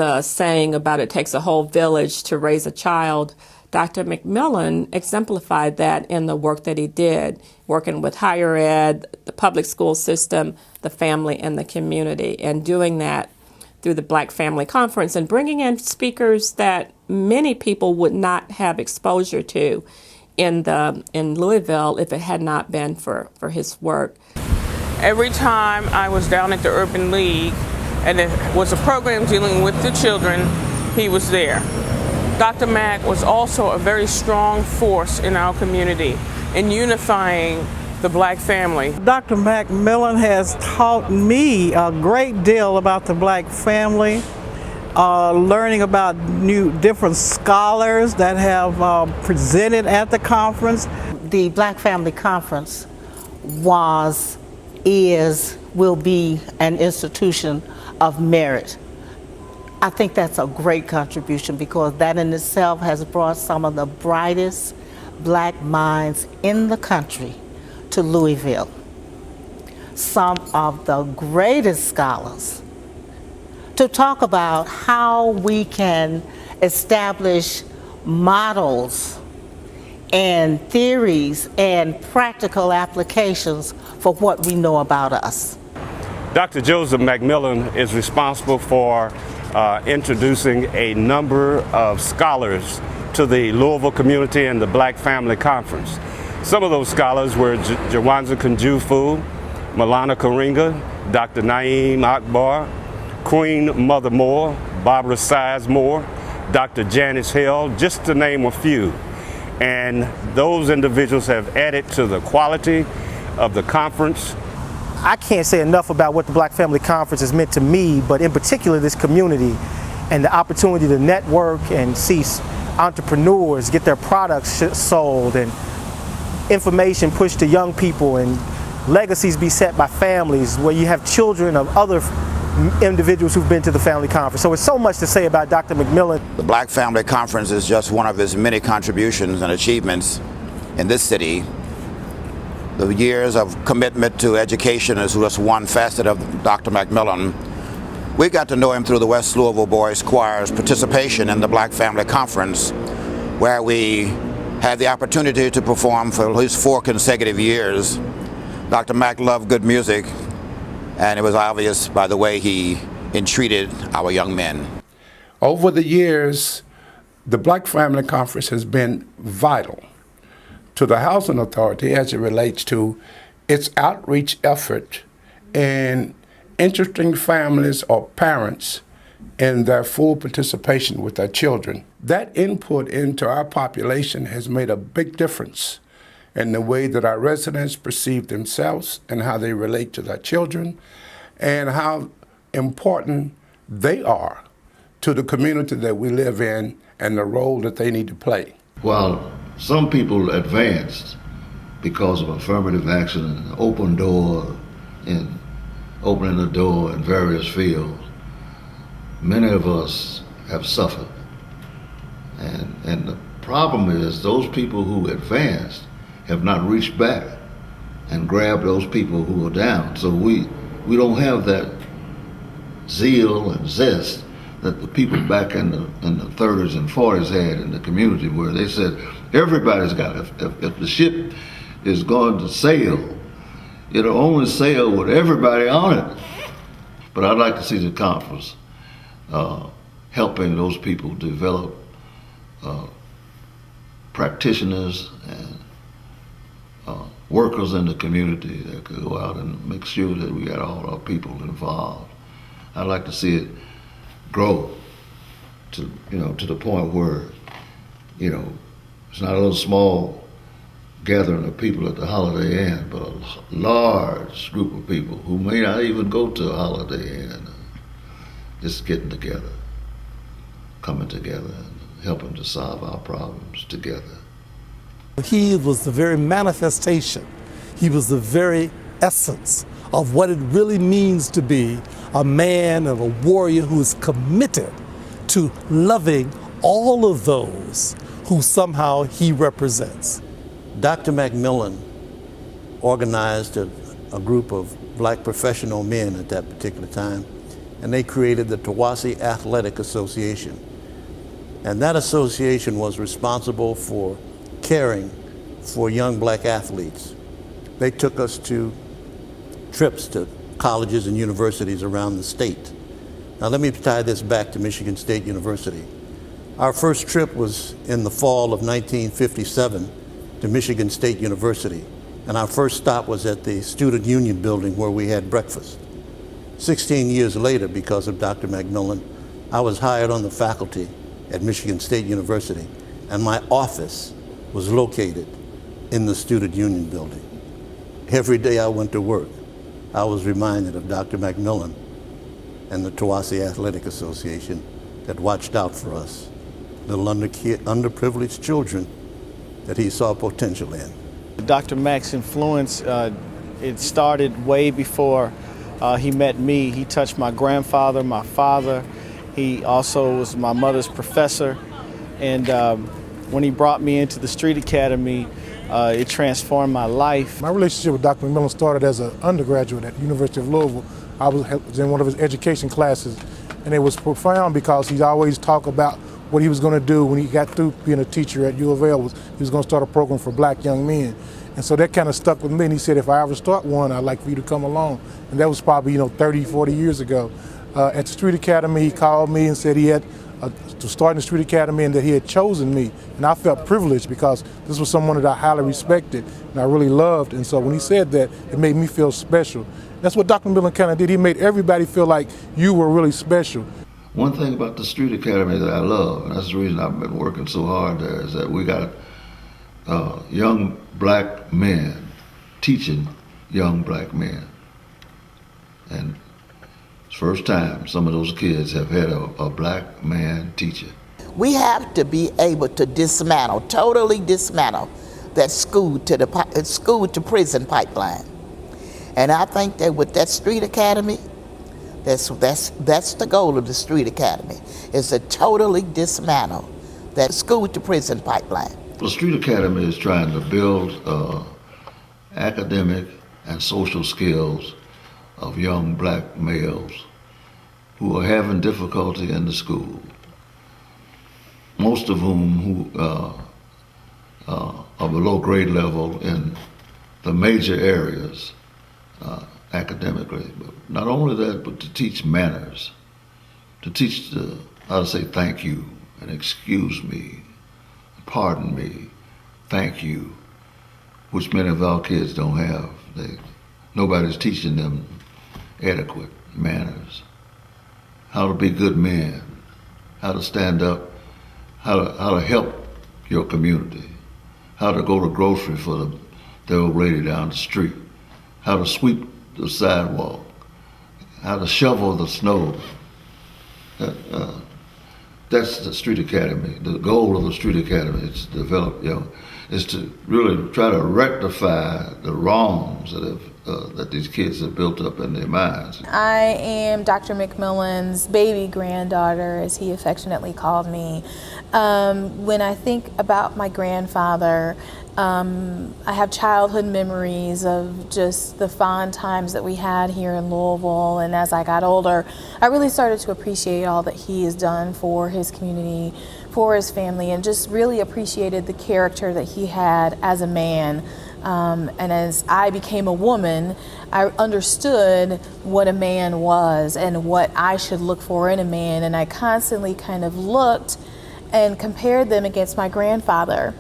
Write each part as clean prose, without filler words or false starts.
the saying about it takes a whole village to raise a child, Dr. McMillan exemplified that in the work that he did, working with higher ed, the public school system, the family, and the community, and doing that through the Black Family Conference and bringing in speakers that many people would not have exposure to in Louisville if it had not been for his work. Every time I was down at the Urban League and it was a program dealing with the children, he was there. Dr. Mack was also a very strong force in our community in unifying the Black family. Dr. McMillan has taught me a great deal about the Black family, learning about different scholars that have presented at the conference. The Black Family Conference will be an institution of merit. I think that's a great contribution because that in itself has brought some of the brightest Black minds in the country to Louisville. Some of the greatest scholars to talk about how we can establish models and theories and practical applications for what we know about us. Dr. Joseph McMillan is responsible for introducing a number of scholars to the Louisville community and the Black Family Conference. Some of those scholars were Jawanza Kunjufu, Malana Karinga, Dr. Naeem Akbar, Queen Mother Moore, Barbara Sizemore, Dr. Janice Hill, just to name a few. And those individuals have added to the quality of the conference. I can't say enough about what the Black Family Conference has meant to me, but in particular this community and the opportunity to network and see entrepreneurs get their products sold and information pushed to young people and legacies be set by families where you have children of other individuals who've been to the family conference. So it's so much to say about Dr. McMillan. The Black Family Conference is just one of his many contributions and achievements in this city. The years of commitment to education is just one facet of Dr. McMillan. We got to know him through the West Louisville Boys Choir's participation in the Black Family Conference, where we had the opportunity to perform for at least 4 consecutive years. Dr. Mack loved good music, and it was obvious by the way he entreated our young men. Over the years, the Black Family Conference has been vital to the Housing Authority as it relates to its outreach effort in interesting families or parents in their full participation with their children. That input into our population has made a big difference in the way that our residents perceive themselves and how they relate to their children and how important they are to the community that we live in and the role that they need to play. While some people advanced because of affirmative action and open door and opening the door in various fields, many of us have suffered. And the problem is those people who advanced have not reached back and grabbed those people who are down. So we don't have that zeal and zest that the people back in the 30s and 40s had in the community, where they said everybody's got it. If the ship is going to sail, it'll only sail with everybody on it. But I'd like to see the conference helping those people develop practitioners and workers in the community that could go out and make sure that we got all our people involved. I'd like to see it grow to the point where, it's not a little small gathering of people at the Holiday Inn, but a large group of people who may not even go to a Holiday Inn, just getting together, coming together, and helping to solve our problems together. He was the very manifestation, he was the very essence of what it really means to be a man and a warrior who is committed to loving all of those who somehow he represents. Dr. McMillan organized a group of Black professional men at that particular time, and they created the Tawassee Athletic Association. And that association was responsible for caring for young black athletes. They took us to trips to colleges and universities around the state. Now let me tie this back to Michigan State University. Our first trip was in the fall of 1957 to Michigan State University, and our first stop was at the Student Union building where we had breakfast. 16 years later, because of Dr. McMillan, I was hired on the faculty at Michigan State University, and my office was located in the Student Union building. Every day I went to work, I was reminded of Dr. McMillan and the Tawassee Athletic Association that watched out for us, little underprivileged children that he saw potential in. Dr. Mac's influence, it started way before he met me. He touched my grandfather, my father. He also was my mother's professor. And when he brought me into the Street Academy, it transformed my life. My relationship with Dr. McMillan started as an undergraduate at the University of Louisville. I was in one of his education classes, and it was profound because he always talked about what he was going to do when he got through being a teacher at U of L. He was going to start a program for black young men. And so that kind of stuck with me, and he said, if I ever start one, I'd like for you to come along. And that was probably 30, 40 years ago. At the Street Academy, he called me and said he had to start in the Street Academy and that he had chosen me. And I felt privileged because this was someone that I highly respected and I really loved. And so when he said that, it made me feel special. That's what Dr. McMillan kind of did. He made everybody feel like you were really special. One thing about the Street Academy that I love, and that's the reason I've been working so hard there, is that we got young black men teaching young black men. And it's the first time some of those kids have had a black man teacher. We have to be able to dismantle, totally dismantle that school to prison pipeline. And I think that with that Street Academy, that's the goal of the Street Academy, is to totally dismantle that school to prison pipeline. The Street Academy is trying to build academic and social skills of young black males who are having difficulty in the school, most of whom are below grade level in the major areas academically. But not only that, but to teach manners, to teach how to say thank you and excuse me, pardon me, thank you, which many of our kids don't have. Nobody's teaching them adequate manners, how to be good men, how to stand up, how to help your community, how to go to grocery for the old lady down the street, how to sweep the sidewalk, how to shovel the snow. That's the Street Academy. The goal of the Street Academy is to develop is to really try to rectify the wrongs that these kids have built up in their minds. I am Dr. McMillan's baby granddaughter, as he affectionately called me. When I think about my grandfather, I have childhood memories of just the fond times that we had here in Louisville, and as I got older, I really started to appreciate all that he has done for his community, for his family, and just really appreciated the character that he had as a man. And as I became a woman, I understood what a man was and what I should look for in a man, and I constantly kind of looked and compared them against my grandfather.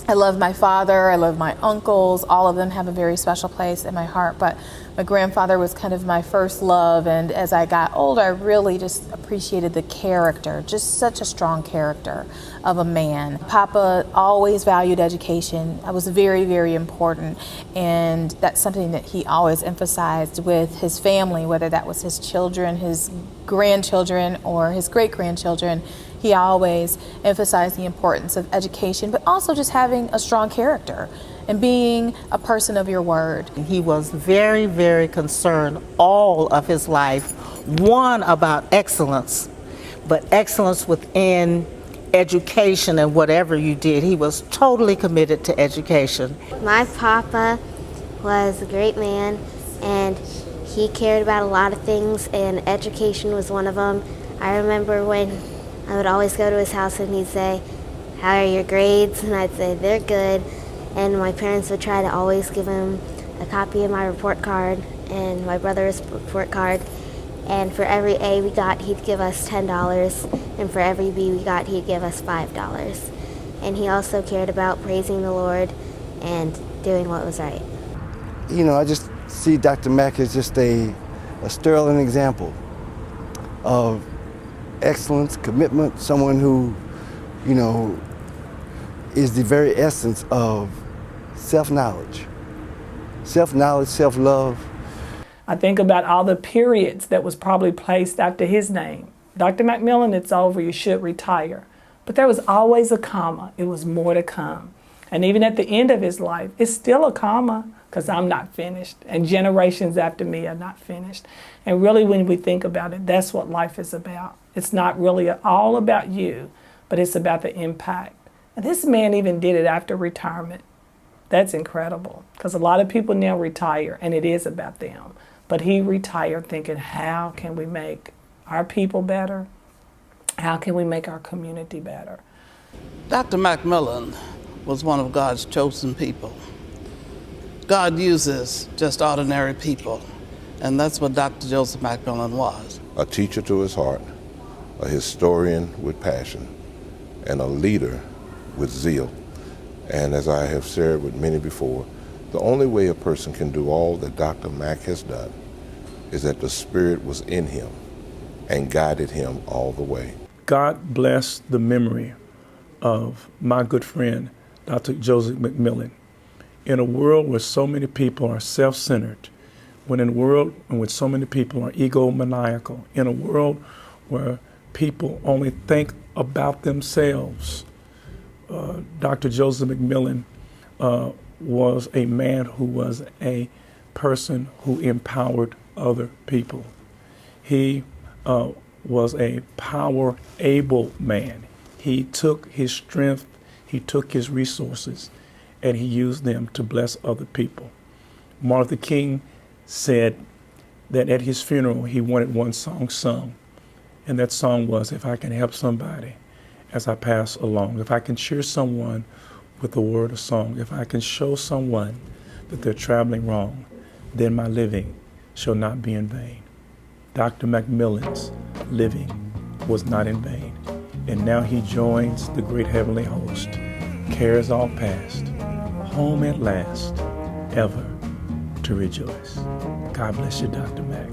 I love my father, I love my uncles, all of them have a very special place in my heart, but my grandfather was kind of my first love, and as I got older, I really just appreciated the character, just such a strong character of a man. Papa always valued education. That was very, very important, and that's something that he always emphasized with his family, whether that was his children, his grandchildren, or his great-grandchildren. He always emphasized the importance of education, but also just having a strong character and being a person of your word. He was very, very concerned all of his life, one, about excellence, but excellence within education and whatever you did. He was totally committed to education. My papa was a great man, and He cared about a lot of things, and education was one of them. I remember when I would always go to his house and he'd say, "How are your grades?" And I'd say, "They're good." And my parents would try to always give him a copy of my report card and my brother's report card. And for every A we got, he'd give us $10. And for every B we got, he'd give us $5. And he also cared about praising the Lord and doing what was right. You know, I just see Dr. Mack as just a sterling example of excellence, commitment, someone who, you know, is the very essence of self-knowledge, self-love. I think about all the periods that was probably placed after his name. Dr. McMillan, it's over, you should retire. But there was always a comma. It was more to come. And even at the end of his life, it's still a comma, because I'm not finished. And generations after me are not finished. And really, when we think about it, that's what life is about. It's not really all about you, but it's about the impact. And this man even did it after retirement. That's incredible, because a lot of people now retire, and it is about them. But he retired thinking, how can we make our people better? How can we make our community better? Dr. McMillan was one of God's chosen people. God uses just ordinary people, and that's what Dr. Joseph McMillan was. A teacher to his heart, a historian with passion, and a leader with zeal. And as I have shared with many before, the only way a person can do all that Dr. Mack has done is that the Spirit was in him and guided him all the way. God bless the memory of my good friend, Dr. Joseph McMillan. In a world where so many people are self-centered, in a world in which so many people are egomaniacal, in a world where people only think about themselves, Dr. Joseph McMillan was a man who was a person who empowered other people. He was a power-able man. He took his strength, he took his resources, and he used them to bless other people. Martin Luther King said that at his funeral he wanted one song sung, and that song was, "If I can help somebody as I pass along, if I can cheer someone with a word of song, if I can show someone that they're traveling wrong, then my living shall not be in vain." Dr. McMillan's living was not in vain, and now he joins the great heavenly host, cares all past, home at last, ever to rejoice. God bless you, Dr. Mack.